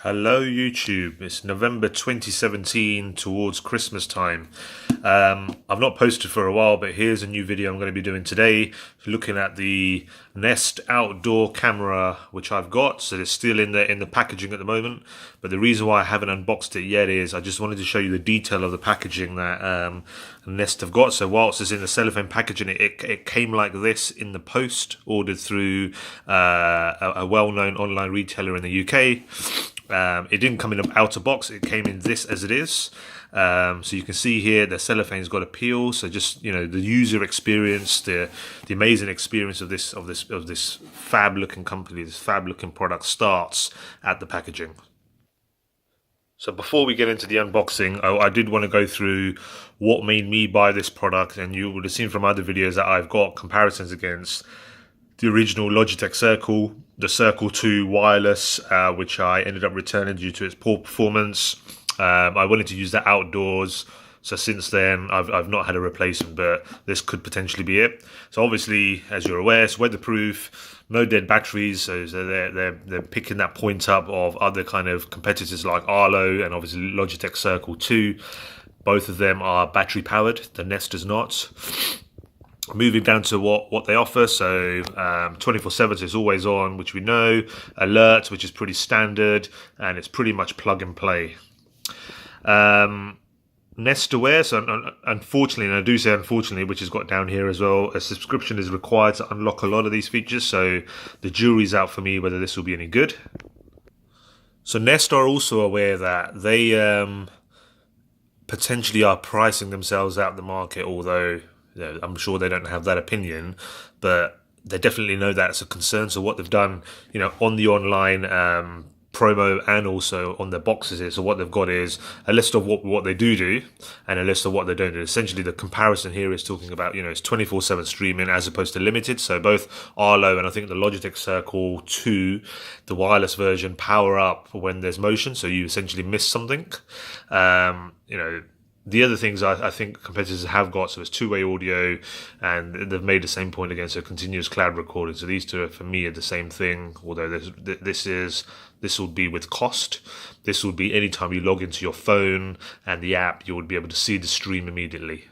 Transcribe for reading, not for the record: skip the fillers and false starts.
Hello YouTube, it's November 2017 towards Christmas time. I've not posted for a while, but here's a new video I'm going to be doing today, looking at the Nest outdoor camera which I've got. So it's still in the packaging at the moment, but the reason why I haven't unboxed it yet is I just wanted to show you the detail of the packaging that Nest have got. So whilst it's in the cellophane packaging, it came like this in the post, ordered through a well-known online retailer in the UK. It didn't come in an outer box, it came in this as it is. So you can see here the cellophane's got a peel, so just the user experience, the amazing experience of this fab looking company, this fab looking product starts at the packaging. So before we get into the unboxing, I did want to go through what made me buy this product, and you would have seen from other videos that I've got comparisons against the original Logitech Circle, the Circle 2 wireless, which I ended up returning due to its poor performance. I wanted to use that outdoors, so since then I've not had a replacement, but this could potentially be it. So obviously, as you're aware, it's weatherproof, no dead batteries, so they're picking that point up of other kind of competitors like Arlo and obviously Logitech Circle 2. Both of them are battery powered, the Nest is not. Moving down to what they offer, so 24/7, so it's always on, which we know. Alert, which is pretty standard, and it's pretty much plug and play. Nest Aware, so unfortunately, and I do say unfortunately, which is got down here as well, a subscription is required to unlock a lot of these features, so the jury's out for me whether this will be any good. So Nest are also aware that they potentially are pricing themselves out the market, although I'm sure they don't have that opinion, but they definitely know that's a concern. So what they've done, on the online promo and also on their boxes is, so what they've got is a list of what they do and a list of what they don't do. Essentially, the comparison here is talking about, it's 24/7 streaming as opposed to limited. So both Arlo and I think the Logitech Circle 2, the wireless version, power up when there's motion, so you essentially miss something. The other things I think competitors have got, so it's two-way audio, and they've made the same point against a continuous cloud recording. So these two, for me, are the same thing. Although this will be with cost. This will be anytime you log into your phone and the app, you would be able to see the stream immediately.